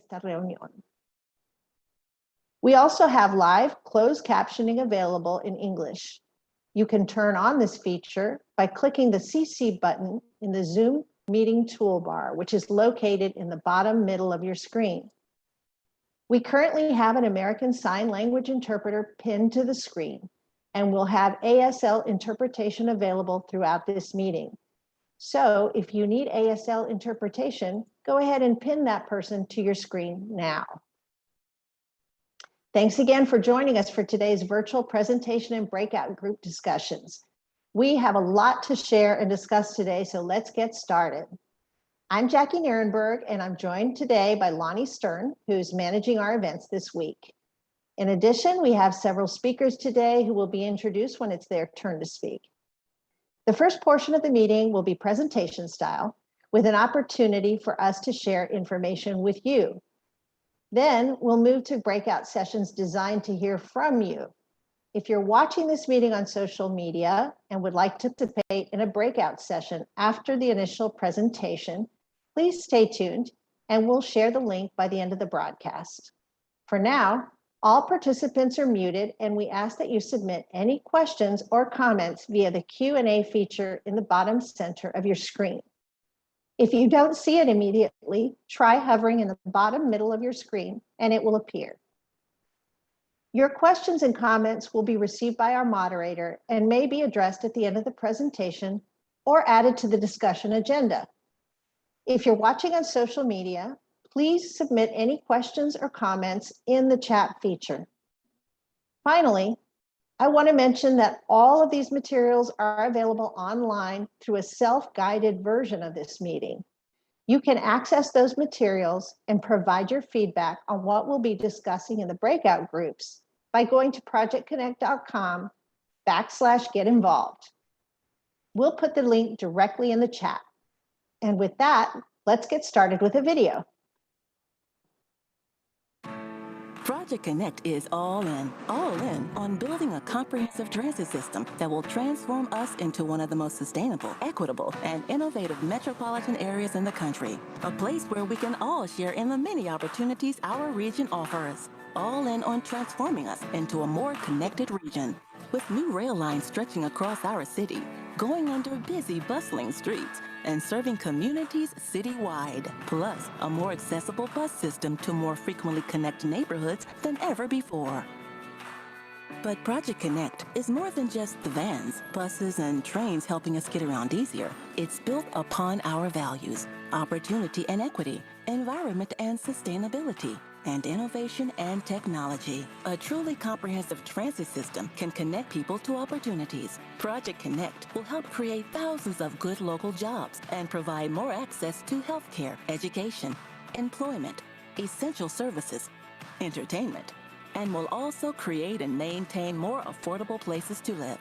esta reunión. We also have live closed captioning available in English. You can turn on this feature by clicking the CC button in the Zoom meeting toolbar, which is located in the bottom middle of your screen. We currently have an American Sign Language interpreter pinned to the screen, and we'll have ASL interpretation available throughout this meeting. So if you need ASL interpretation, go ahead and pin that person to your screen now. Thanks again for joining us for today's virtual presentation and breakout group discussions. We have a lot to share and discuss today, so let's get started. I'm Jackie Nierenberg, and I'm joined today by Lonnie Stern, who's managing our events this week. In addition, we have several speakers today who will be introduced when it's their turn to speak. The first portion of the meeting will be presentation style, with an opportunity for us to share information with you. Then we'll move to breakout sessions designed to hear from you. If you're watching this meeting on social media and would like to participate in a breakout session after the initial presentation, please stay tuned and we'll share the link by the end of the broadcast. For now, all participants are muted and we ask that you submit any questions or comments via the Q&A feature in the bottom center of your screen. If you don't see it immediately, try hovering in the bottom middle of your screen and it will appear. Your questions and comments will be received by our moderator and may be addressed at the end of the presentation or added to the discussion agenda. If you're watching on social media, please submit any questions or comments in the chat feature. Finally, I want to mention that all of these materials are available online through a self-guided version of this meeting. You can access those materials and provide your feedback on what we'll be discussing in the breakout groups by going to projectconnect.com/get-involved. We'll put the link directly in the chat. And with that, let's get started with a video. Project Connect is all in on building a comprehensive transit system that will transform us into one of the most sustainable, equitable, and innovative metropolitan areas in the country. A place where we can all share in the many opportunities our region offers. All in on transforming us into a more connected region. With new rail lines stretching across our city, going under busy, bustling streets, and serving communities citywide, plus a more accessible bus system to more frequently connect neighborhoods than ever before. But Project Connect is more than just the vans, buses, and trains helping us get around easier. It's built upon our values, opportunity and equity, environment and sustainability, and innovation and technology. A truly comprehensive transit system can connect people to opportunities. Project Connect will help create thousands of good local jobs and provide more access to healthcare, education, employment, essential services, entertainment, and will also create and maintain more affordable places to live.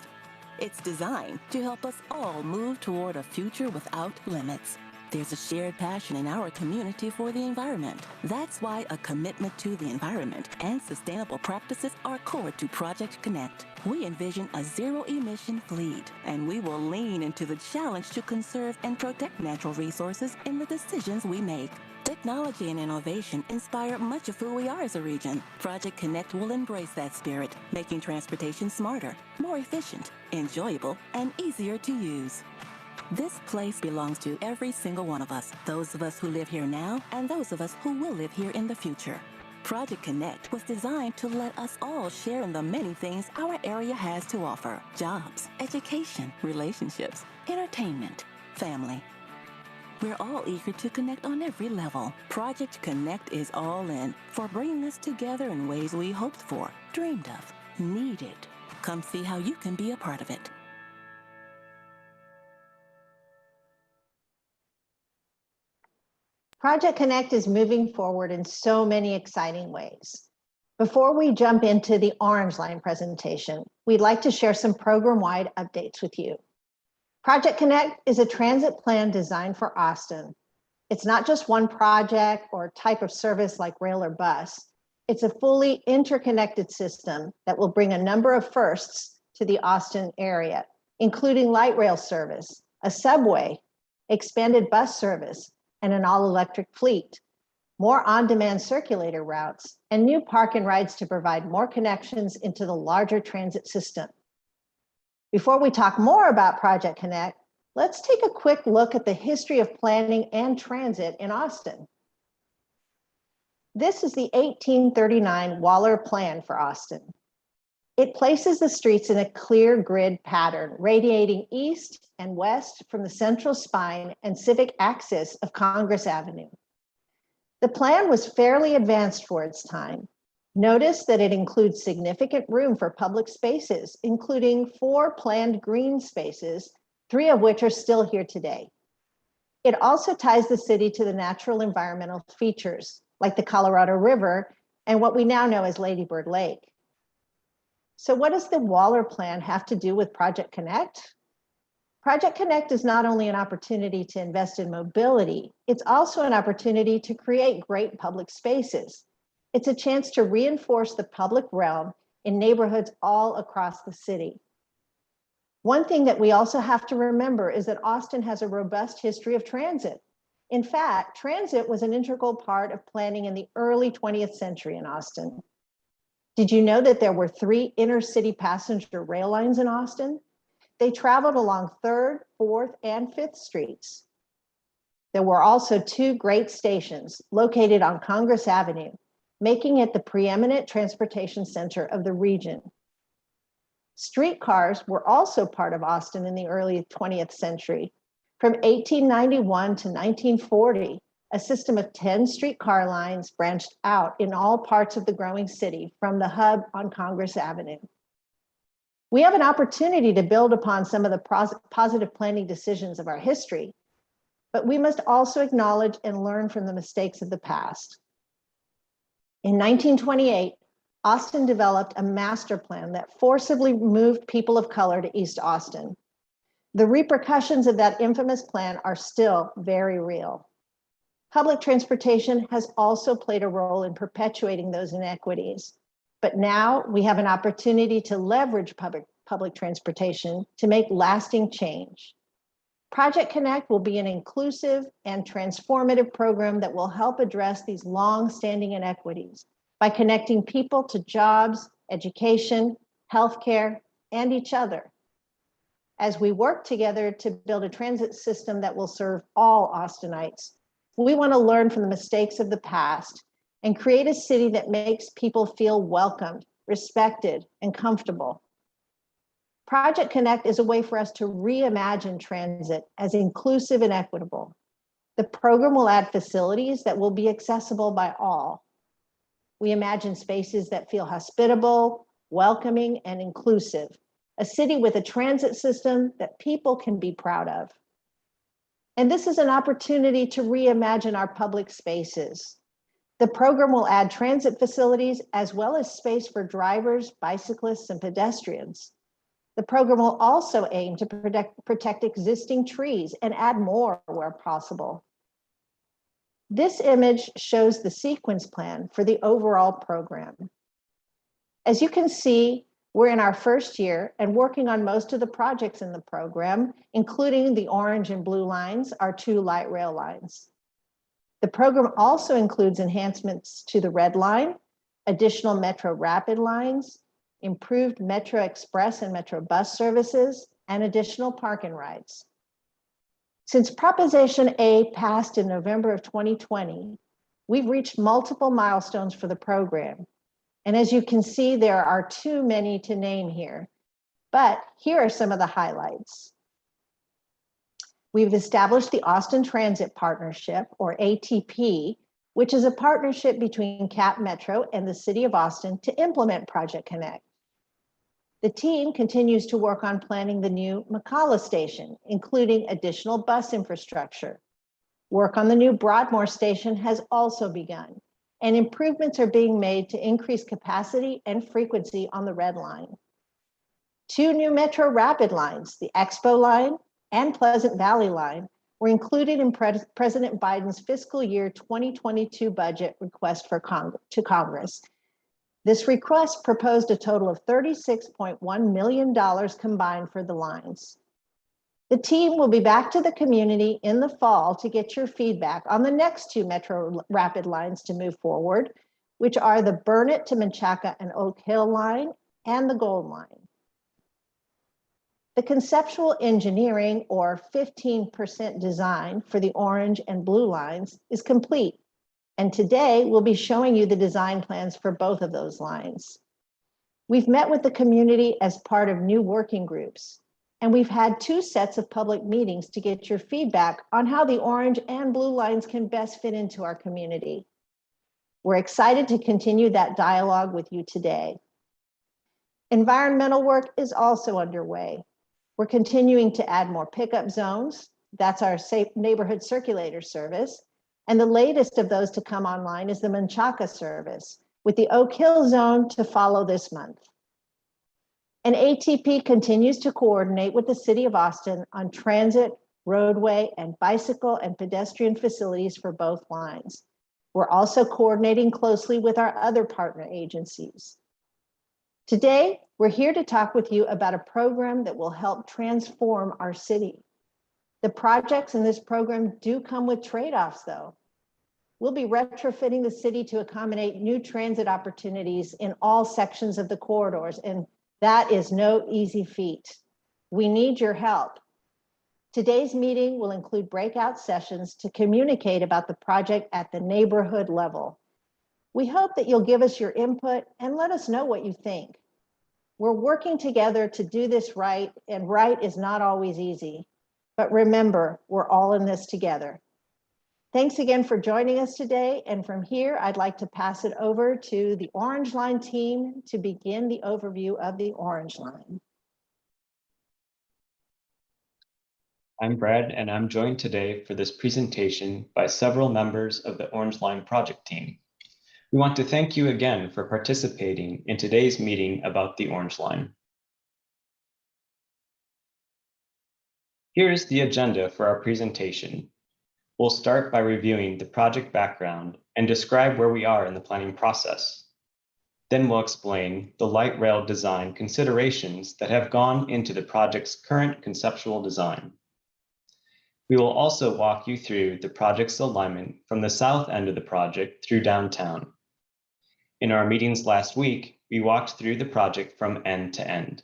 It's designed to help us all move toward a future without limits. There's a shared passion in our community for the environment. That's why a commitment to the environment and sustainable practices are core to Project Connect. We envision a zero-emission fleet, and we will lean into the challenge to conserve and protect natural resources in the decisions we make. Technology and innovation inspire much of who we are as a region. Project Connect will embrace that spirit, making transportation smarter, more efficient, enjoyable, and easier to use. This place belongs to every single one of us, those of us who live here now and those of us who will live here in the future. Project Connect was designed to let us all share in the many things our area has to offer: jobs, education, relationships, entertainment, family. We're all eager to connect on every level. Project Connect is all in for bringing us together in ways we hoped for, dreamed of, needed. Come see how you can be a part of it. Project Connect is moving forward in so many exciting ways. Before we jump into the Orange Line presentation, we'd like to share some program-wide updates with you. Project Connect is a transit plan designed for Austin. It's not just one project or type of service like rail or bus. It's a fully interconnected system that will bring a number of firsts to the Austin area, including light rail service, a subway, expanded bus service, and an all-electric fleet. more on-demand circulator routes, and new park and rides to provide more connections into the larger transit system. Before we talk more about Project Connect, let's take a quick look at the history of planning and transit in Austin. This is the 1839 Waller Plan for Austin. It places the streets in a clear grid pattern, radiating east and west from the central spine and civic axis of Congress Avenue. The plan was fairly advanced for its time. Notice that it includes significant room for public spaces, including 4 planned green spaces, 3 of which are still here today. It also ties the city to the natural environmental features, like the Colorado River and what we now know as Lady Bird Lake. So what does the Waller Plan have to do with Project Connect? Project Connect is not only an opportunity to invest in mobility, it's also an opportunity to create great public spaces. It's a chance to reinforce the public realm in neighborhoods all across the city. One thing that we also have to remember is that Austin has a robust history of transit. In fact, transit was an integral part of planning in the early 20th century in Austin. Did you know that there were 3 intercity passenger rail lines in Austin? They traveled along 3rd, 4th, and 5th Streets. There were also 2 great stations located on Congress Avenue, making it the preeminent transportation center of the region. Streetcars were also part of Austin in the early 20th century. From 1891 to 1940, a system of 10 streetcar lines branched out in all parts of the growing city from the hub on Congress Avenue. We have an opportunity to build upon some of the positive planning decisions of our history, but we must also acknowledge and learn from the mistakes of the past. In 1928, Austin developed a master plan that forcibly moved people of color to East Austin. The repercussions of that infamous plan are still very real. Public transportation has also played a role in perpetuating those inequities. But now we have an opportunity to leverage public transportation to make lasting change. Project Connect will be an inclusive and transformative program that will help address these long-standing inequities by connecting people to jobs, education, healthcare, and each other. As we work together to build a transit system that will serve all Austinites, we want to learn from the mistakes of the past and create a city that makes people feel welcomed, respected, and comfortable. Project Connect is a way for us to reimagine transit as inclusive and equitable. The program will add facilities that will be accessible by all. We imagine spaces that feel hospitable, welcoming, and inclusive, a city with a transit system that people can be proud of. And this is an opportunity to reimagine our public spaces. The program will add transit facilities as well as space for drivers, bicyclists, and pedestrians. The program will also aim to protect existing trees and add more where possible. This image shows the sequence plan for the overall program. As you can see, we're in our first year and working on most of the projects in the program, including the orange and blue lines, our 2 light rail lines. The program also includes enhancements to the Red Line, additional Metro Rapid lines, improved Metro Express and Metro bus services, and additional park and rides. Since Proposition A passed in November of 2020, we've reached multiple milestones for the program. And as you can see, there are too many to name here, but here are some of the highlights. We've established the Austin Transit Partnership, or ATP, which is a partnership between Cap Metro and the City of Austin to implement Project Connect. The team continues to work on planning the new McCalla Station, including additional bus infrastructure. Work on the new Broadmoor Station has also begun, and improvements are being made to increase capacity and frequency on the Red Line. 2 new Metro Rapid lines, the Expo Line and Pleasant Valley Line, were included in President Biden's fiscal year 2022 budget request to Congress. This request proposed a total of $36.1 million combined for the lines. The team will be back to the community in the fall to get your feedback on the next two Metro Rapid lines to move forward, which are the Burnett to Menchaca and Oak Hill line and the Gold line. The conceptual engineering, or 15% design, for the orange and blue lines is complete. And today we'll be showing you the design plans for both of those lines. We've met with the community as part of new working groups, and we've had two sets of public meetings to get your feedback on how the orange and blue lines can best fit into our community. We're excited to continue that dialogue with you today. Environmental work is also underway. We're continuing to add more pickup zones. That's our safe neighborhood circulator service. And the latest of those to come online is the Menchaca service, with the Oak Hill zone to follow this month. And ATP continues to coordinate with the City of Austin on transit, roadway, and bicycle and pedestrian facilities for both lines. We're also coordinating closely with our other partner agencies. Today, we're here to talk with you about a program that will help transform our city. The projects in this program do come with trade-offs, though. We'll be retrofitting the city to accommodate new transit opportunities in all sections of the corridors, and that is no easy feat. We need your help. Today's meeting will include breakout sessions to communicate about the project at the neighborhood level. We hope that you'll give us your input and let us know what you think. We're working together to do this right, and right is not always easy. But remember, we're all in this together. Thanks again for joining us today. And from here, I'd like to pass it over to the Orange Line team to begin the overview of the Orange Line. I'm Brad, and I'm joined today for this presentation by several members of the Orange Line project team. We want to thank you again for participating in today's meeting about the Orange Line. Here is the agenda for our presentation. We'll start by reviewing the project background and describe where we are in the planning process. Then we'll explain the light rail design considerations that have gone into the project's current conceptual design. We will also walk you through the project's alignment from the south end of the project through downtown. In our meetings last week, we walked through the project from end to end.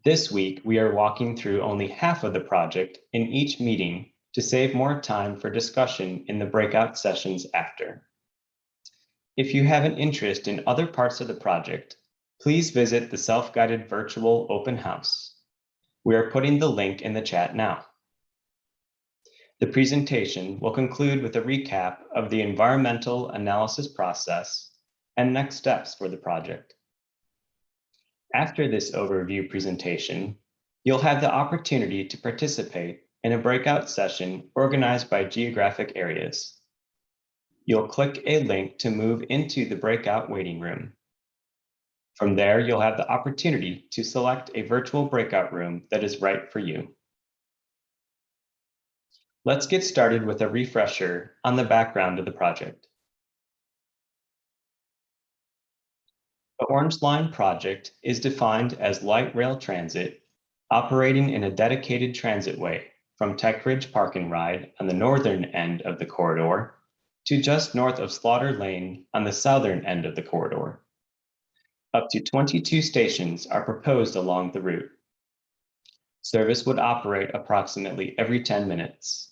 This week, we are walking through only half of the project in each meeting to save more time for discussion in the breakout sessions after. If you have an interest in other parts of the project, please visit the self-guided virtual open house. We are putting the link in the chat now. The presentation will conclude with a recap of the environmental analysis process and next steps for the project. After this overview presentation, you'll have the opportunity to participate in a breakout session organized by geographic areas. You'll click a link to move into the breakout waiting room. From there, you'll have the opportunity to select a virtual breakout room that is right for you. Let's get started with a refresher on the background of the project. The Orange Line project is defined as light rail transit operating in a dedicated transitway from Tech Ridge Park and Ride on the northern end of the corridor to just north of Slaughter Lane on the southern end of the corridor. Up to 22 stations are proposed along the route. Service would operate approximately every 10 minutes.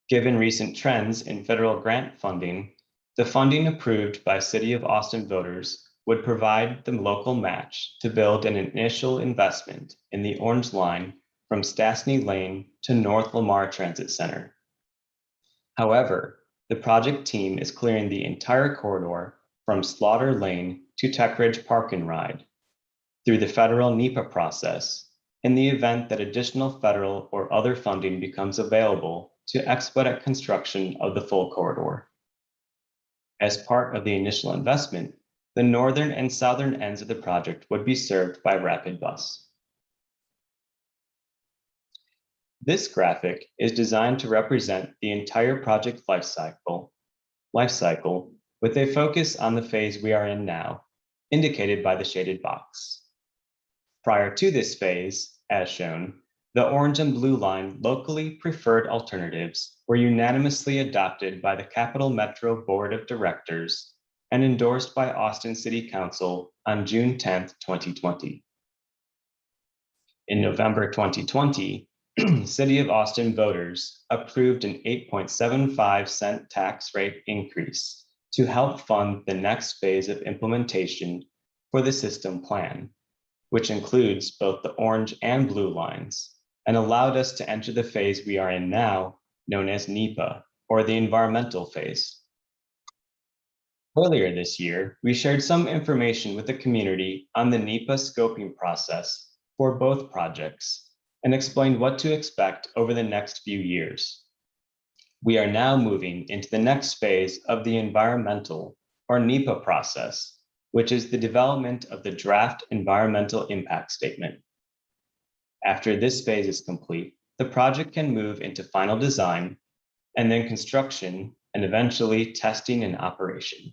Given recent trends in federal grant funding, the funding approved by City of Austin voters would provide the local match to build an initial investment in the Orange Line from Stassney Lane to North Lamar Transit Center. However, the project team is clearing the entire corridor from Slaughter Lane to Tech Ridge Park and Ride through the federal NEPA process in the event that additional federal or other funding becomes available to expedite construction of the full corridor. As part of the initial investment, the northern and southern ends of the project would be served by Rapid Bus. This graphic is designed to represent the entire project life cycle with a focus on the phase we are in now, indicated by the shaded box. Prior to this phase, as shown, The orange and blue line locally preferred alternatives were unanimously adopted by the Capital Metro Board of Directors and endorsed by Austin City Council on June 10th, 2020. In November 2020, City of Austin voters approved an 8.75-cent tax rate increase to help fund the next phase of implementation for the system plan, which includes both the orange and blue lines, and allowed us to enter the phase we are in now, known as NEPA, or the environmental phase. Earlier this year, we shared some information with the community on the NEPA scoping process for both projects and explained what to expect over the next few years. We are now moving into the next phase of the environmental or NEPA process, which is the development of the draft environmental impact statement. After this phase is complete, the project can move into final design and then construction and eventually testing and operation.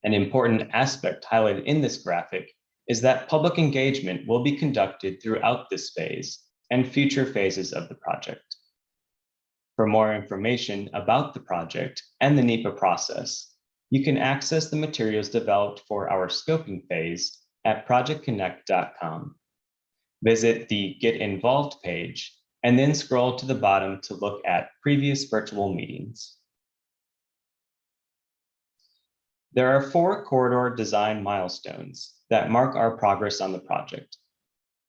An important aspect highlighted in this graphic is that public engagement will be conducted throughout this phase and future phases of the project. For more information about the project and the NEPA process, you can access the materials developed for our scoping phase at projectconnect.com. Visit the Get Involved page and then scroll to the bottom to look at previous virtual meetings. There are 4 corridor design milestones that mark our progress on the project.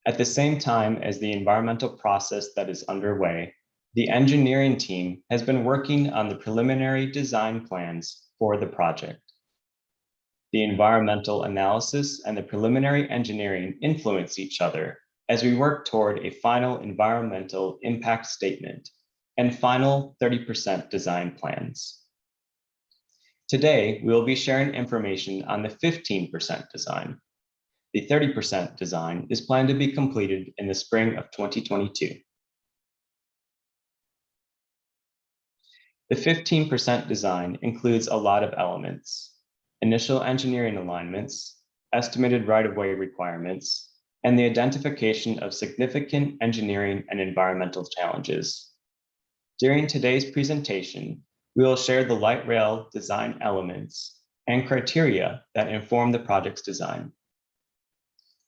At the same time as the environmental process that is underway, the engineering team has been working on the preliminary design plans for the project. The environmental analysis and the preliminary engineering influence each other as we work toward a final environmental impact statement and final 30% design plans. Today, we will be sharing information on the 15% design. The 30% design is planned to be completed in the spring of 2022. The 15% design includes a lot of elements: initial engineering alignments, estimated right-of-way requirements, and the identification of significant engineering and environmental challenges. During today's presentation, we will share the light rail design elements and criteria that inform the project's design.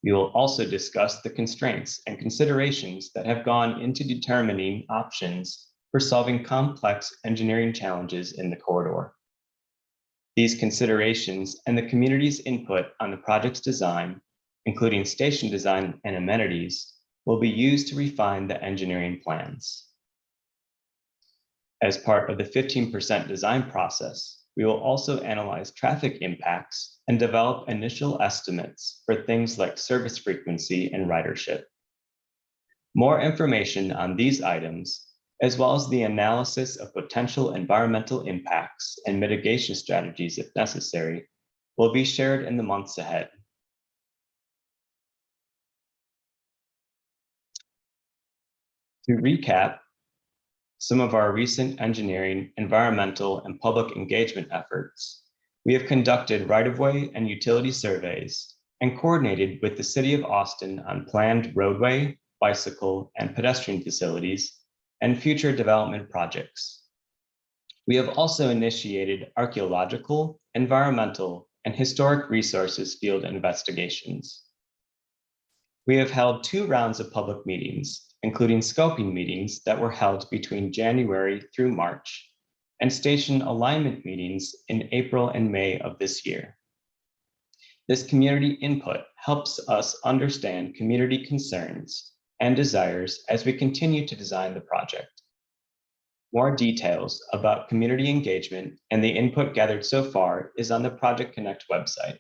We will also discuss the constraints and considerations that have gone into determining options for solving complex engineering challenges in the corridor. These considerations and the community's input on the project's design, including station design and amenities, will be used to refine the engineering plans. As part of the 15% design process, we will also analyze traffic impacts and develop initial estimates for things like service frequency and ridership. More information on these items, as well as the analysis of potential environmental impacts and mitigation strategies if necessary, will be shared in the months ahead. To recap some of our recent engineering, environmental, and public engagement efforts, we have conducted right-of-way and utility surveys and coordinated with the City of Austin on planned roadway, bicycle, and pedestrian facilities and future development projects. We have also initiated archaeological, environmental, and historic resources field investigations. We have held 2 rounds of public meetings, including scoping meetings that were held between January through March, and station alignment meetings in April and May of this year. This community input helps us understand community concerns and desires as we continue to design the project. More details about community engagement and the input gathered so far is on the Project Connect website.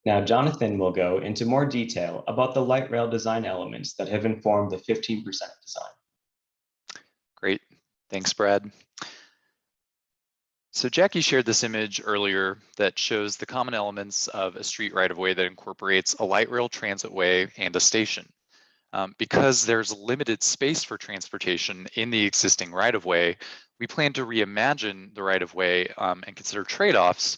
Now, Jonathan will go into more detail about the light rail design elements that have informed the 15% design. Great, thanks, Brad. So Jackie shared this image earlier that shows the common elements of a street right-of-way that incorporates a light rail transitway and a station. Because there's limited space for transportation in the existing right-of-way, we plan to reimagine the right-of-way and consider trade-offs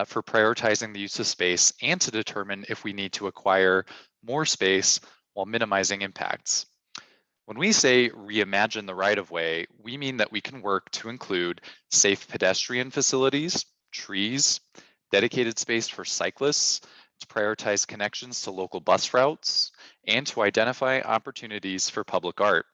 for prioritizing the use of space and to determine if we need to acquire more space while minimizing impacts. When we say reimagine the right-of-way, we mean that we can work to include safe pedestrian facilities, trees, dedicated space for cyclists, to prioritize connections to local bus routes, and to identify opportunities for public art.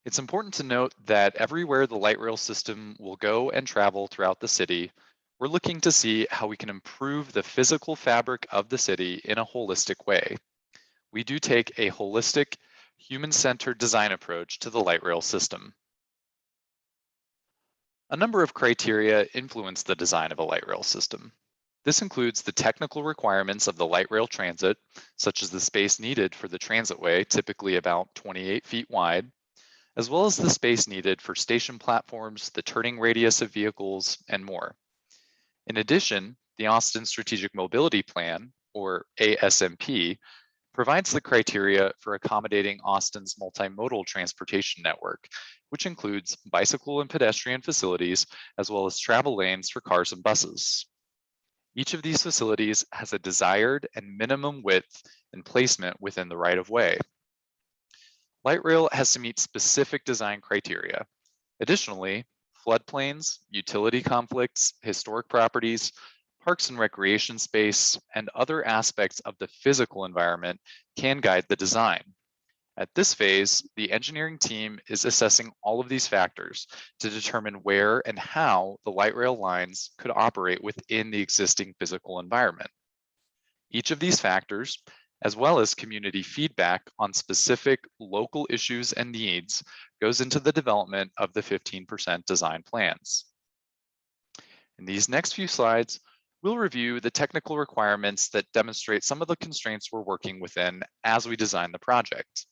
It's important to note that everywhere the light rail system will go and travel throughout the city, we're looking to see how we can improve the physical fabric of the city in a holistic way. We do take a holistic, human-centered design approach to the light rail system. A number of criteria influence the design of a light rail system. This includes the technical requirements of the light rail transit, such as the space needed for the transitway, typically about 28 feet wide, as well as the space needed for station platforms, the turning radius of vehicles, and more. In addition, the Austin Strategic Mobility Plan, or ASMP, provides the criteria for accommodating Austin's multimodal transportation network, which includes bicycle and pedestrian facilities, as well as travel lanes for cars and buses. Each of these facilities has a desired and minimum width and placement within the right-of-way. Light rail has to meet specific design criteria. Additionally, floodplains, utility conflicts, historic properties, parks and recreation space, and other aspects of the physical environment can guide the design. At this phase, the engineering team is assessing all of these factors to determine where and how the light rail lines could operate within the existing physical environment. Each of these factors, as well as community feedback on specific local issues and needs, goes into the development of the 15% design plans. In these next few slides, we'll review the technical requirements that demonstrate some of the constraints we're working within as we design the project.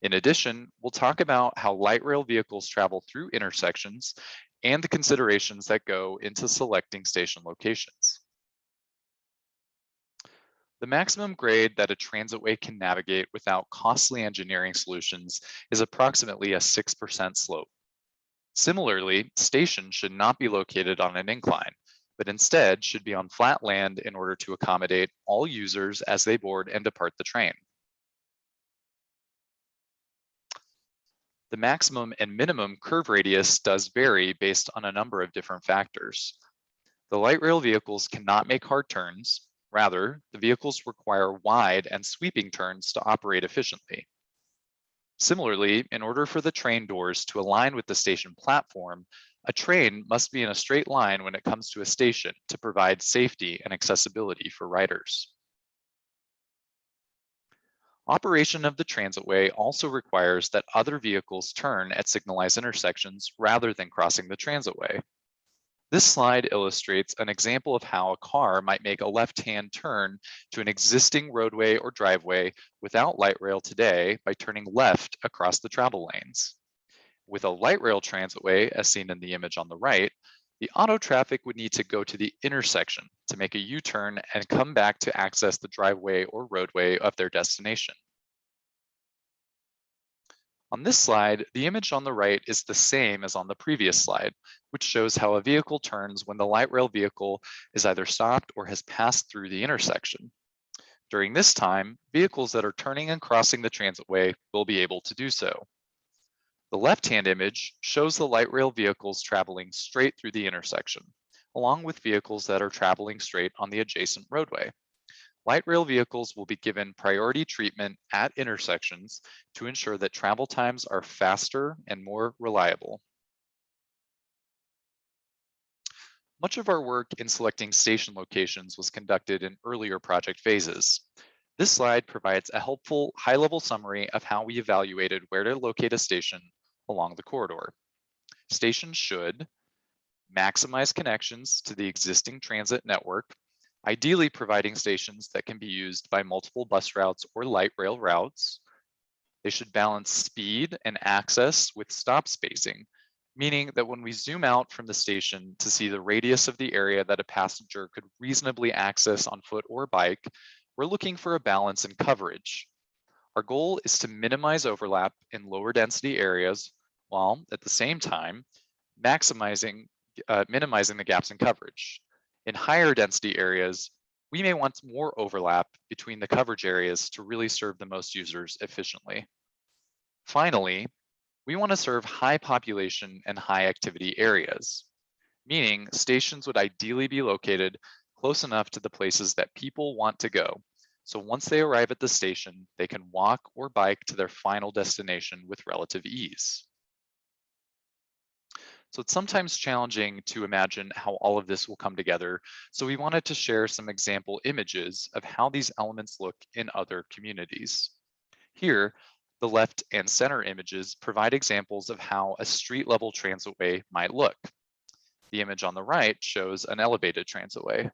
In addition, we'll talk about how light rail vehicles travel through intersections and the considerations that go into selecting station locations. The maximum grade that a transitway can navigate without costly engineering solutions is approximately a 6% slope. Similarly, stations should not be located on an incline, but instead should be on flat land in order to accommodate all users as they board and depart the train. The maximum and minimum curve radius does vary based on a number of different factors. The light rail vehicles cannot make hard turns. Rather, the vehicles require wide and sweeping turns to operate efficiently. Similarly, in order for the train doors to align with the station platform, a train must be in a straight line when it comes to a station to provide safety and accessibility for riders. Operation of the transitway also requires that other vehicles turn at signalized intersections rather than crossing the transitway. This slide illustrates an example of how a car might make a left-hand turn to an existing roadway or driveway without light rail today by turning left across the travel lanes. With a light rail transitway, as seen in the image on the right, the auto traffic would need to go to the intersection to make a U-turn and come back to access the driveway or roadway of their destination. On this slide, the image on the right is the same as on the previous slide, which shows how a vehicle turns when the light rail vehicle is either stopped or has passed through the intersection. During this time, vehicles that are turning and crossing the transitway will be able to do so. The left-hand image shows the light rail vehicles traveling straight through the intersection, along with vehicles that are traveling straight on the adjacent roadway. Light rail vehicles will be given priority treatment at intersections to ensure that travel times are faster and more reliable. Much of our work in selecting station locations was conducted in earlier project phases. This slide provides a helpful high-level summary of how we evaluated where to locate a station along the corridor. Stations should maximize connections to the existing transit network, ideally providing stations that can be used by multiple bus routes or light rail routes. They should balance speed and access with stop spacing, meaning that when we zoom out from the station to see the radius of the area that a passenger could reasonably access on foot or bike, we're looking for a balance in coverage. Our goal is to minimize overlap in lower density areas, while at the same time, minimizing the gaps in coverage. In higher density areas, we may want more overlap between the coverage areas to really serve the most users efficiently. Finally, we want to serve high population and high activity areas, meaning stations would ideally be located close enough to the places that people want to go. So once they arrive at the station, they can walk or bike to their final destination with relative ease. So it's sometimes challenging to imagine how all of this will come together. So we wanted to share some example images of how these elements look in other communities. Here, the left and center images provide examples of how a street level transitway might look. The image on the right shows an elevated transitway.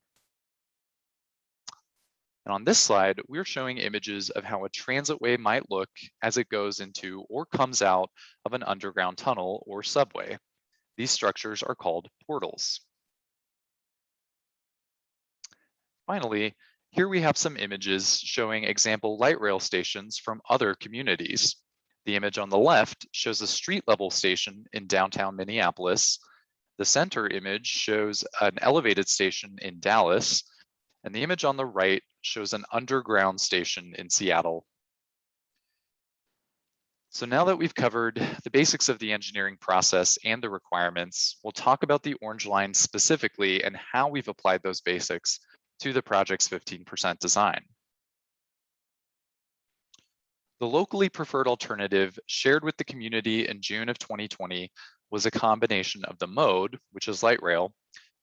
And on this slide, we're showing images of how a transitway might look as it goes into or comes out of an underground tunnel or subway. These structures are called portals. Finally, here we have some images showing example light rail stations from other communities. The image on the left shows a street level station in downtown Minneapolis. The center image shows an elevated station in Dallas, and the image on the right shows an underground station in Seattle. So now that we've covered the basics of the engineering process and the requirements, we'll talk about the Orange Line specifically and how we've applied those basics to the project's 15% design. The locally preferred alternative shared with the community in June of 2020 was a combination of the mode, which is light rail,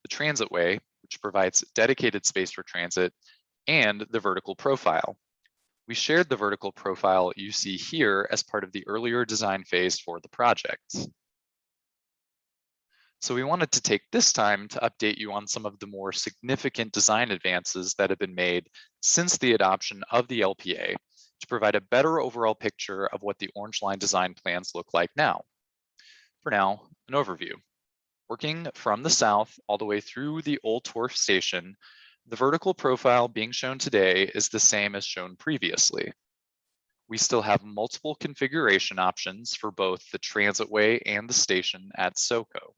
the transitway, which provides dedicated space for transit, and the vertical profile. We shared the vertical profile you see here as part of the earlier design phase for the project. So we wanted to take this time to update you on some of the more significant design advances that have been made since the adoption of the LPA to provide a better overall picture of what the Orange Line design plans look like now. For now, an overview. Working from the south all the way through the Old Torf Station, the vertical profile being shown today is the same as shown previously. We still have multiple configuration options for both the transitway and the station at SoCo.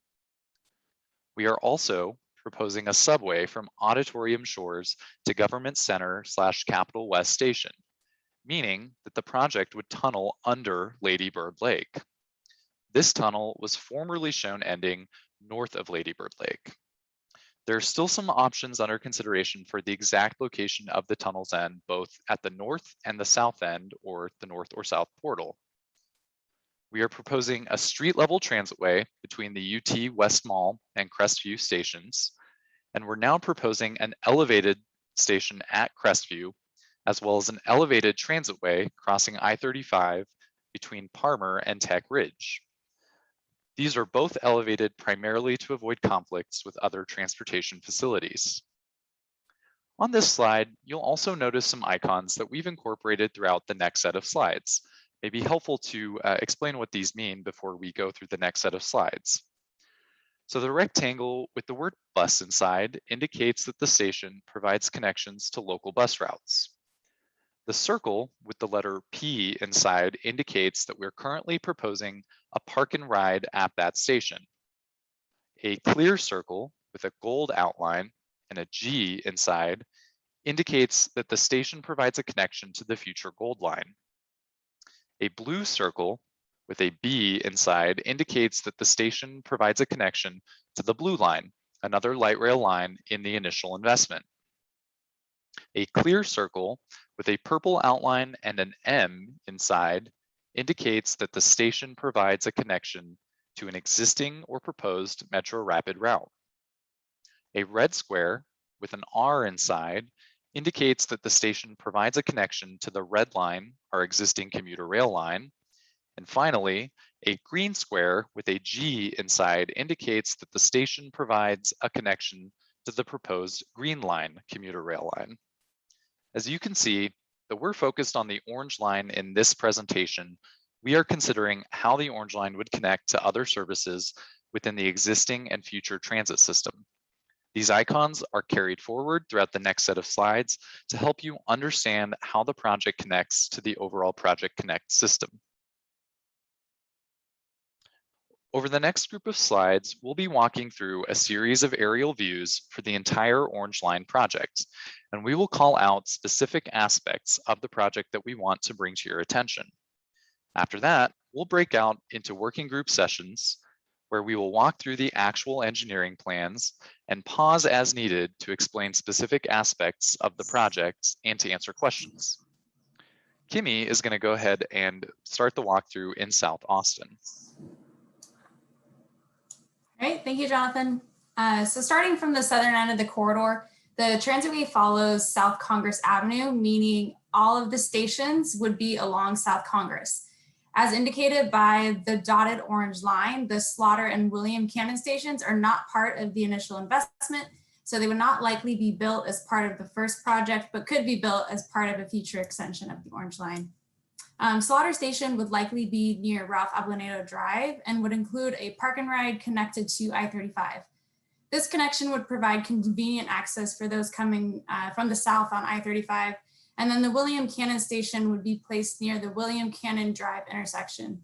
We are also proposing a subway from Auditorium Shores to Government Center/Capitol West Station, meaning that the project would tunnel under Lady Bird Lake. This tunnel was formerly shown ending north of Lady Bird Lake. There are still some options under consideration for the exact location of the tunnel's end, both at the north and the south end, or the north or south portal. We are proposing a street level transitway between the UT West Mall and Crestview stations, and we're now proposing an elevated station at Crestview, as well as an elevated transitway crossing I-35 between Parmer and Tech Ridge. These are both elevated primarily to avoid conflicts with other transportation facilities. On this slide, you'll also notice some icons that we've incorporated throughout the next set of slides. It may be helpful to explain what these mean before we go through the next set of slides. So the rectangle with the word bus inside indicates that the station provides connections to local bus routes. The circle with the letter P inside indicates that we're currently proposing a park and ride at that station. A clear circle with a gold outline and a G inside indicates that the station provides a connection to the future gold line. A blue circle with a B inside indicates that the station provides a connection to the blue line, another light rail line in the initial investment. A clear circle with a purple outline and an M inside indicates that the station provides a connection to an existing or proposed Metro Rapid route. A red square with an R inside indicates that the station provides a connection to the red line, our existing commuter rail line. And finally, a green square with a G inside indicates that the station provides a connection to the proposed Green Line commuter rail line. As you can see, that we're focused on the Orange Line in this presentation, we are considering how the Orange Line would connect to other services within the existing and future transit system. These icons are carried forward throughout the next set of slides to help you understand how the project connects to the overall Project Connect system. Over the next group of slides, we'll be walking through a series of aerial views for the entire Orange Line project, and we will call out specific aspects of the project that we want to bring to your attention. After that, we'll break out into working group sessions where we will walk through the actual engineering plans and pause as needed to explain specific aspects of the project and to answer questions. Kimmy is going to go ahead and start the walkthrough in South Austin. All right, thank you, Jonathan. So starting from the southern end of the corridor, the transitway follows South Congress Avenue, meaning all of the stations would be along South Congress. As indicated by the dotted orange line, the Slaughter and William Cannon stations are not part of the initial investment, so they would not likely be built as part of the first project, but could be built as part of a future extension of the Orange Line. Slaughter Station would likely be near Ralph Ablanedo Drive and would include a park and ride connected to I-35. This connection would provide convenient access for those coming from the south on I-35. And then the William Cannon Station would be placed near the William Cannon Drive intersection.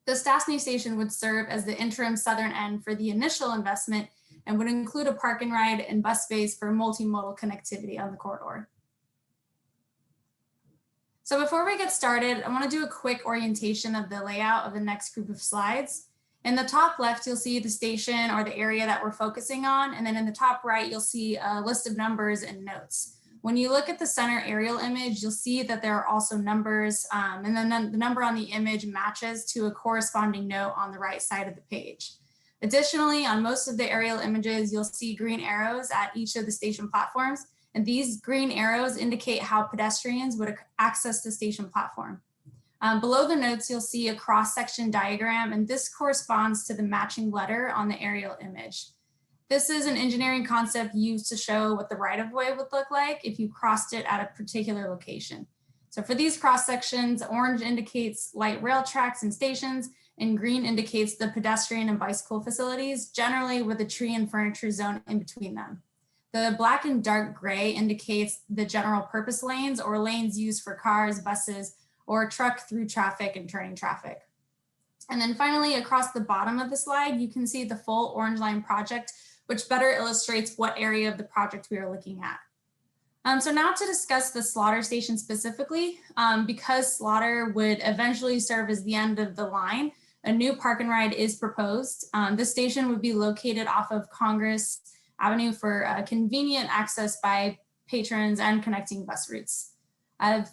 The Stassney Station would serve as the interim southern end for the initial investment and would include a park and ride and bus space for multimodal connectivity on the corridor. So before we get started, I want to do a quick orientation of the layout of the next group of slides. In the top left, you'll see the station or the area that we're focusing on. And then in the top right, you'll see a list of numbers and notes. When you look at the center aerial image, you'll see that there are also numbers, and then the number on the image matches to a corresponding note on the right side of the page. Additionally, on most of the aerial images, you'll see green arrows at each of the station platforms, and these green arrows indicate how pedestrians would access the station platform. Below the notes, you'll see a cross-section diagram, and this corresponds to the matching letter on the aerial image. This is an engineering concept used to show what the right-of-way would look like if you crossed it at a particular location. So for these cross sections, orange indicates light rail tracks and stations, and green indicates the pedestrian and bicycle facilities, generally with a tree and furniture zone in between them. The black and dark gray indicates the general purpose lanes or lanes used for cars, buses, or truck through traffic and turning traffic. And then finally, across the bottom of the slide, you can see the full Orange Line project, which better illustrates what area of the project we are looking at. So now to discuss the Slaughter Station specifically, because Slaughter would eventually serve as the end of the line, a new park and ride is proposed. This station would be located off of Congress Avenue for convenient access by patrons and connecting bus routes.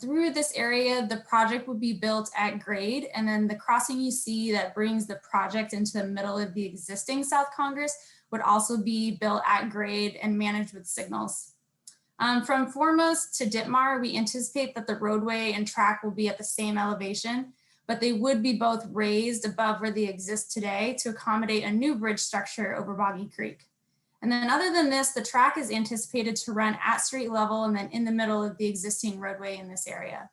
Through this area, the project would be built at grade, and then the crossing you see that brings the project into the middle of the existing South Congress would also be built at grade and managed with signals. From Foremost to Ditmar, we anticipate that the roadway and track will be at the same elevation, but they would be both raised above where they exist today to accommodate a new bridge structure over Boggy Creek. And then other than this, the track is anticipated to run at street level and then in the middle of the existing roadway in this area.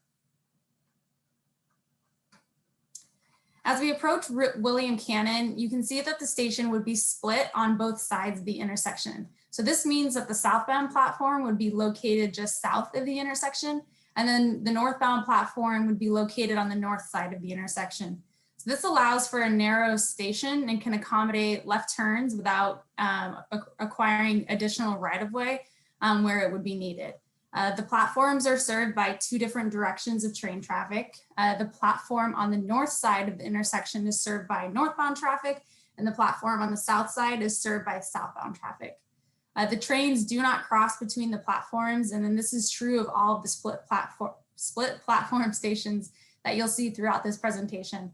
As we approach William Cannon, you can see that the station would be split on both sides of the intersection. So this means that the southbound platform would be located just south of the intersection, and then the northbound platform would be located on the north side of the intersection. So this allows for a narrow station and can accommodate left turns without acquiring additional right-of-way where it would be needed. The platforms are served by two different directions of train traffic. The platform on the north side of the intersection is served by northbound traffic, and the platform on the south side is served by southbound traffic. The trains do not cross between the platforms, and then this is true of all of the split platform stations that you'll see throughout this presentation.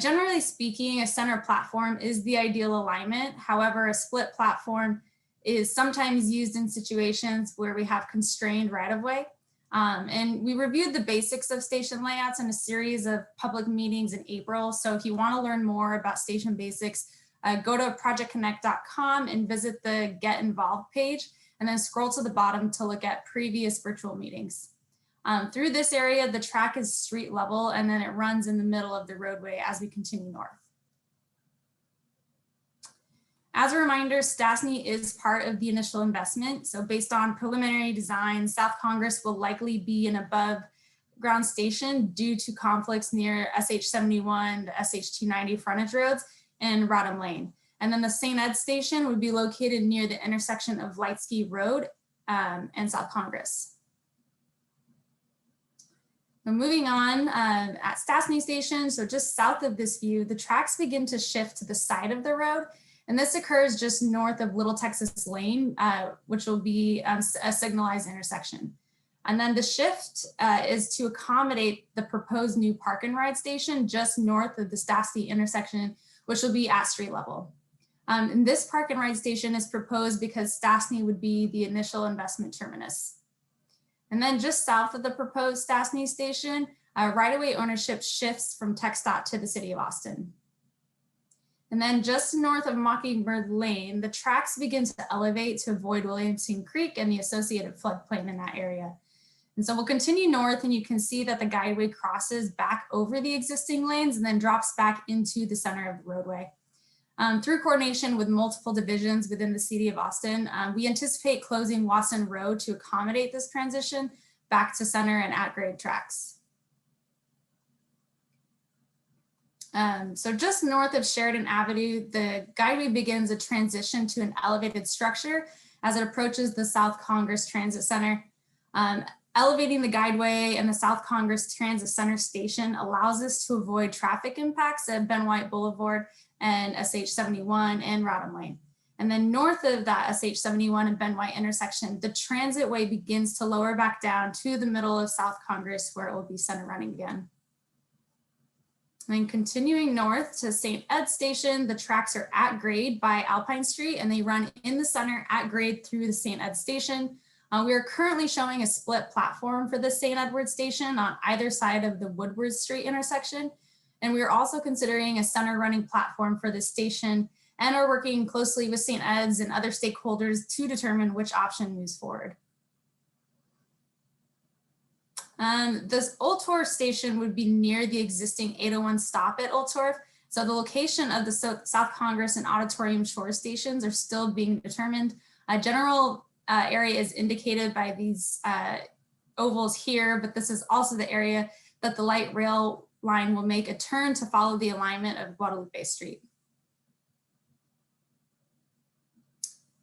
Generally speaking, a center platform is the ideal alignment. However, a split platform is sometimes used in situations where we have constrained right-of-way. And we reviewed the basics of station layouts in a series of public meetings in April. So if you want to learn more about station basics, go to projectconnect.com and visit the Get Involved page, and then scroll to the bottom to look at previous virtual meetings. Through this area, the track is street level, and then it runs in the middle of the roadway as we continue north. As a reminder, Stassney is part of the initial investment. So based on preliminary design, South Congress will likely be an above ground station due to conflicts near SH-71 to SH-290 frontage roads. and Rodham Lane. And then the St. Ed station would be located near the intersection of Lightsky Road and South Congress. Now moving on, at Stassney Station, so just south of this view, the tracks begin to shift to the side of the road. And this occurs just north of Little Texas Lane, which will be a signalized intersection. And then the shift is to accommodate the proposed new park and ride station just north of the Stassney intersection, which will be at street level. And this park and ride station is proposed because Stassney would be the initial investment terminus. And then just south of the proposed Stassney station, right-of-way ownership shifts from TxDOT to the city of Austin. And then just north of Mockingbird Lane, the tracks begin to elevate to avoid Williamson Creek and the associated floodplain in that area. And so we'll continue north, and you can see that the guideway crosses back over the existing lanes and then drops back into the center of the roadway. Through coordination with multiple divisions within the city of Austin, we anticipate closing Watson Road to accommodate this transition back to center and at-grade tracks. So just north of Sheridan Avenue, the guideway begins a transition to an elevated structure as it approaches the South Congress Transit Center. Elevating the guideway and the South Congress Transit Center station allows us to avoid traffic impacts at Ben White Boulevard and SH71 and Rodham Lane. And then north of that SH71 and Ben White intersection, the transit way begins to lower back down to the middle of South Congress, where it will be center running again. And then continuing north to St. Ed Station, the tracks are at grade by Alpine Street, and they run in the center at grade through the St. Ed Station. We are currently showing a split platform for the St. Edward Station on either side of the Woodward Street intersection. And we are also considering a center running platform for the station, and are working closely with St. Ed's and other stakeholders to determine which option moves forward. This Old Torf station would be near the existing 801 stop at Old Torf. So the location of the South Congress and Auditorium Shore stations are still being determined. General area is indicated by these ovals here, but this is also the area that the light rail line will make a turn to follow the alignment of Guadalupe Street.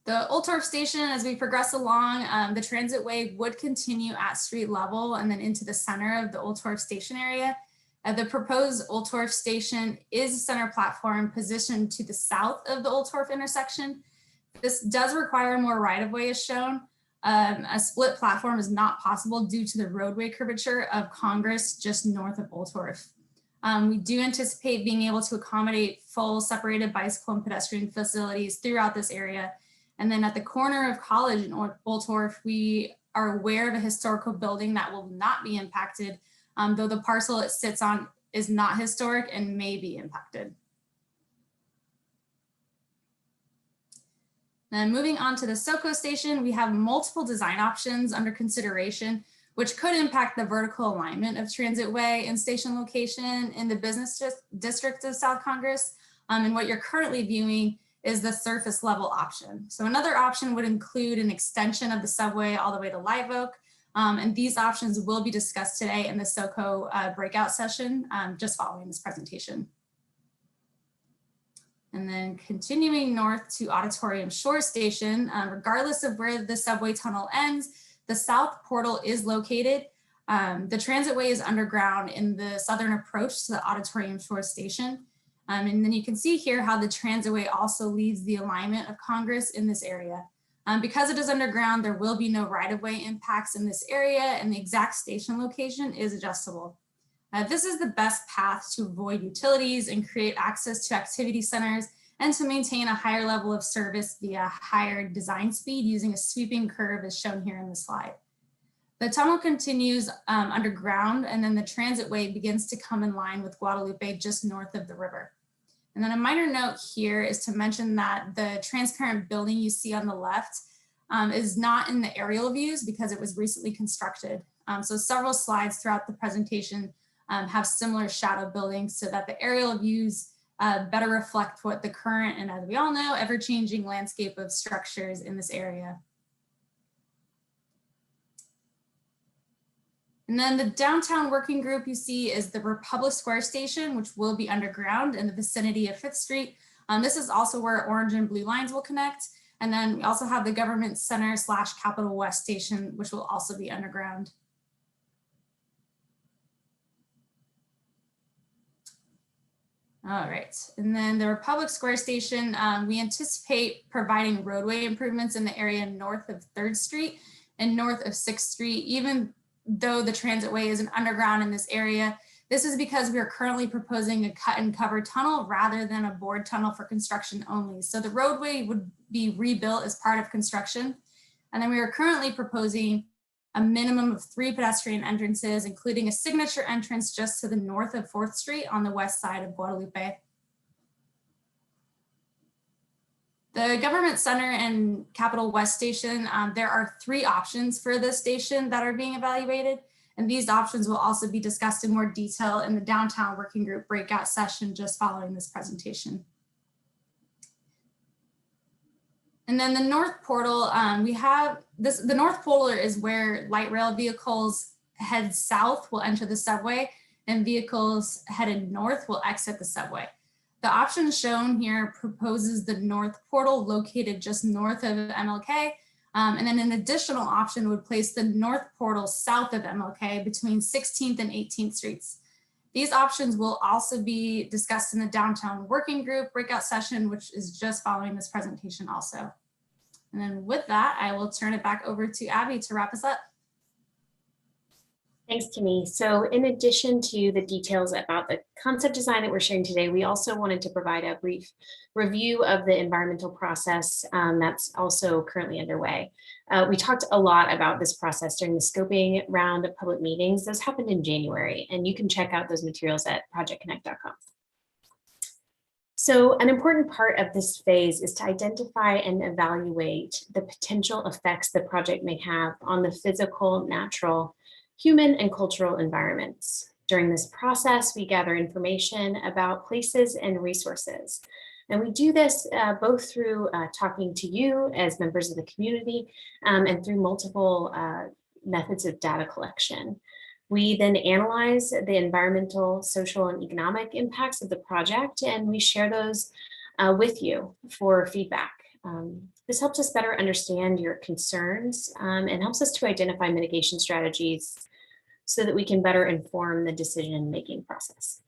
The Old Torf station, as we progress along, the transit way would continue at street level and then into the center of the Old Torf station area. The proposed Old Torf station is a center platform positioned to the south of the Old Torf intersection. This does require more right-of-way as shown. A split platform is not possible due to the roadway curvature of Congress just north of Old Torf. We do anticipate being able to accommodate full separated bicycle and pedestrian facilities throughout this area. And then at the corner of College and Old Torf, we are aware of a historical building that will not be impacted, though the parcel it sits on is not historic and may be impacted. And moving on to the SoCo station, we have multiple design options under consideration, which could impact the vertical alignment of transit way and station location in the business district of South Congress. And what you're currently viewing is the surface level option. So another option would include an extension of the subway all the way to Live Oak. And these options will be discussed today in the SoCo breakout session just following this presentation. And then continuing north to Auditorium Shore Station, regardless of where the subway tunnel ends, the south portal is located. The transitway is underground in the southern approach to the Auditorium Shore Station. And then you can see here how the transitway also leads the alignment of Congress in this area. Because it is underground, there will be no right-of-way impacts in this area, and the exact station location is adjustable. This is the best path to avoid utilities and create access to activity centers and to maintain a higher level of service via higher design speed using a sweeping curve as shown here in the slide. The tunnel continues underground, and then the transitway begins to come in line with Guadalupe just north of the river. And then a minor note here is to mention that the transparent building you see on the left is not in the aerial views because it was recently constructed. So several slides throughout the presentation have similar shadow buildings so that the aerial views better reflect what the current, and as we all know, ever-changing landscape of structures in this area. And And then the downtown working group you see is the Republic Square Station, which will be underground in the vicinity of 5th Street. This is also where orange and blue lines will connect. And then we also have the Government Center / Capitol West Station, which will also be underground. All right, and then the Republic Square Station, we anticipate providing roadway improvements in the area north of 3rd Street and north of 6th Street, even though the transitway isn't underground in this area. This is because we are currently proposing a cut and cover tunnel rather than a bored tunnel for construction only. So the roadway would be rebuilt as part of construction. And then we are currently proposing a minimum of 3 pedestrian entrances, including a signature entrance just to the north of 4th Street on the west side of Guadalupe. The Government Center and Capitol West Station, there are 3 options for this station that are being evaluated. And these options will also be discussed in more detail in the downtown working group breakout session just following this presentation. And then the north portal, we have this, the north portal is where light rail vehicles head south will enter the subway and vehicles headed north will exit the subway. The option shown here proposes the north portal located just north of MLK. And then an additional option would place the north portal south of MLK between 16th and 18th Streets. These options will also be discussed in the downtown working group breakout session, which is just following this presentation also. And then with that, I will turn it back over to Abby to wrap us up. Thanks, Kimmy. So in addition to the details about the concept design that we're sharing today, we also wanted to provide a brief review of the environmental process that's also currently underway. We talked a lot about this process during the scoping round of public meetings. Those happened in January, and you can check out those materials at projectconnect.com. So an important part of this phase is to identify and evaluate the potential effects the project may have on the physical, natural, human, and cultural environments. During this process, we gather information about places and resources. And we do this both through talking to you as members of the community and through multiple methods of data collection. We then analyze the environmental, social, and economic impacts of the project, and we share those with you for feedback. This helps us better understand your concerns and helps us to identify mitigation strategies so that we can better inform the decision-making process.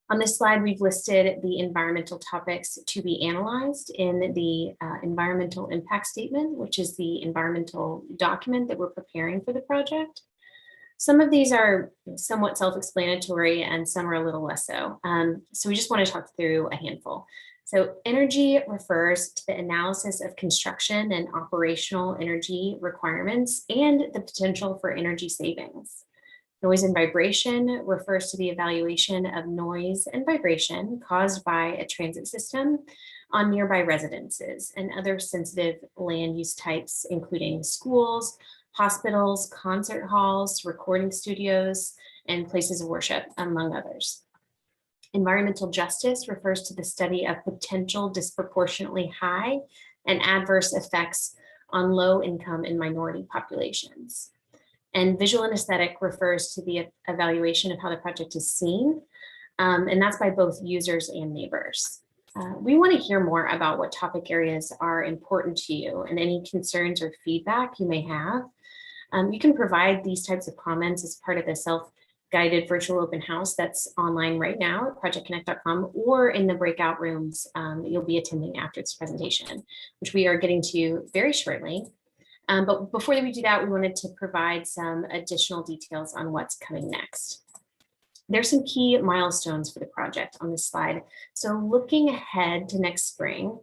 On this slide, we've listed the environmental topics to be analyzed in the environmental impact statement, which is the environmental document that we're preparing for the project. Some of these are somewhat self-explanatory and some are a little less so. So we just want to talk through a handful. So energy refers to the analysis of construction and operational energy requirements and the potential for energy savings. Noise and vibration refers to the evaluation of noise and vibration caused by a transit system on nearby residences and other sensitive land use types, including schools, hospitals, concert halls, recording studios, and places of worship, among others. Environmental justice refers to the study of potential disproportionately high and adverse effects on low income and minority populations. And visual and aesthetic refers to the evaluation of how the project is seen, and that's by both users and neighbors. We want to hear more about what topic areas are important to you and any concerns or feedback you may have. You can provide these types of comments as part of the self-guided virtual open house that's online right now at projectconnect.com or in the breakout rooms that you'll be attending after this presentation, which we are getting to very shortly. But before we do that, we wanted to provide some additional details on what's coming next. There's some key milestones for the project on this slide. So looking ahead to next spring,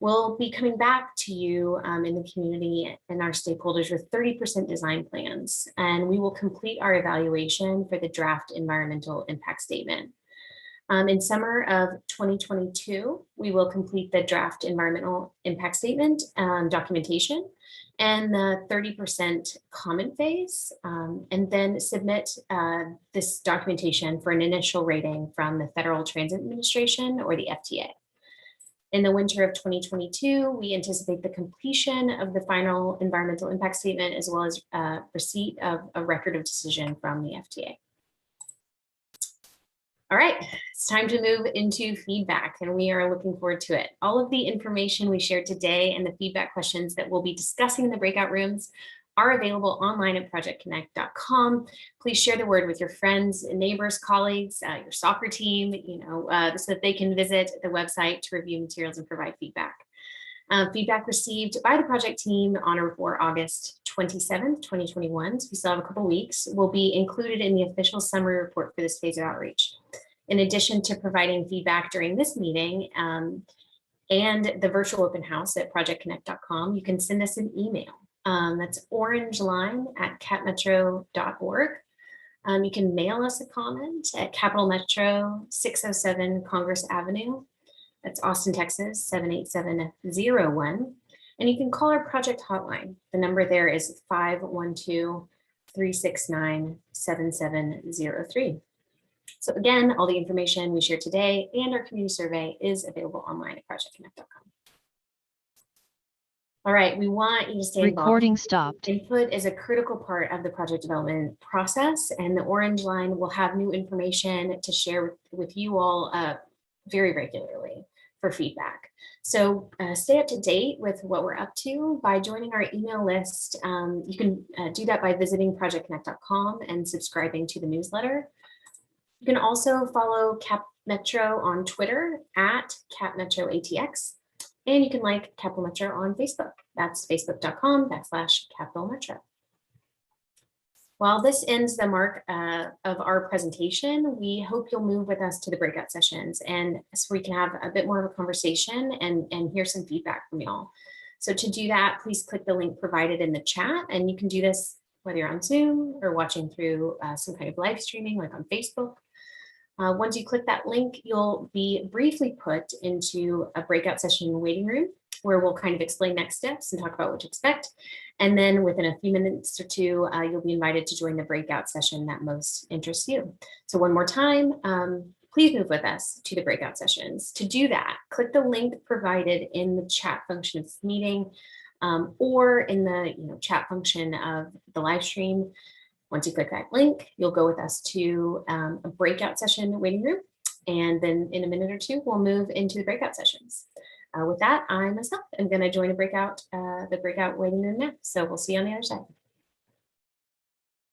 we'll be coming back to you in the community and our stakeholders with 30% design plans, and we will complete our evaluation for the draft environmental impact statement. In summer of 2022, we will complete the draft environmental impact statement documentation and the 30% comment phase, and then submit this documentation for an initial rating from the Federal Transit Administration or the FTA. In the winter of 2022, we anticipate the completion of the final environmental impact statement, as well as receipt of a record of decision from the FTA. All right, it's time to move into feedback, and we are looking forward to it. All of the information we shared today and the feedback questions that we'll be discussing in the breakout rooms are available online at projectconnect.com. Please share the word with your friends, neighbors, colleagues, your soccer team, so that they can visit the website to review materials and provide feedback. Feedback received by the project team on or before August 27th, 2021, so we still have a couple weeks, will be included in the official summary report for this phase of outreach. In addition to providing feedback during this meeting and the virtual open house at projectconnect.com, you can send us an email. That's orangeline@capmetro.org. You can mail us a comment at Capital Metro, 607 Congress Avenue. That's Austin, Texas, 78701. And you can call our project hotline. The number there is 512-369-7703. So again, all the information we shared today and our community survey is available online at projectconnect.com. All right, we want you to stay involved. Recording stopped. Input is a critical part of the project development process, and the Orange Line will have new information to share with you all very regularly for feedback. So stay up to date with what we're up to by joining our email list. You can do that by visiting projectconnect.com and subscribing to the newsletter. You can also follow Cap Metro on Twitter at CapMetroATX, and you can like Capital Metro on Facebook. That's facebook.com/Capital Metro. While this ends the mark of our presentation, we hope you'll move with us to the breakout sessions, and so we can have a bit more of a conversation and hear some feedback from y'all. So to do that, please click the link provided in the chat, and you can do this whether you're on Zoom or watching through some kind of live streaming like on Facebook. Once you click that link, you'll be briefly put into a breakout session waiting room where we'll kind of explain next steps and talk about what to expect. And then within a few minutes or two, you'll be invited to join the breakout session that most interests you. So one more time, please move with us to the breakout sessions. To do that, click the link provided in the chat function of this meeting or in the chat function of the live stream. Once you click that link, you'll go with us to a breakout session waiting room. And then in a minute or two, we'll move into the breakout sessions. With that, I myself am going to join the breakout waiting room now. So we'll see you on the other side.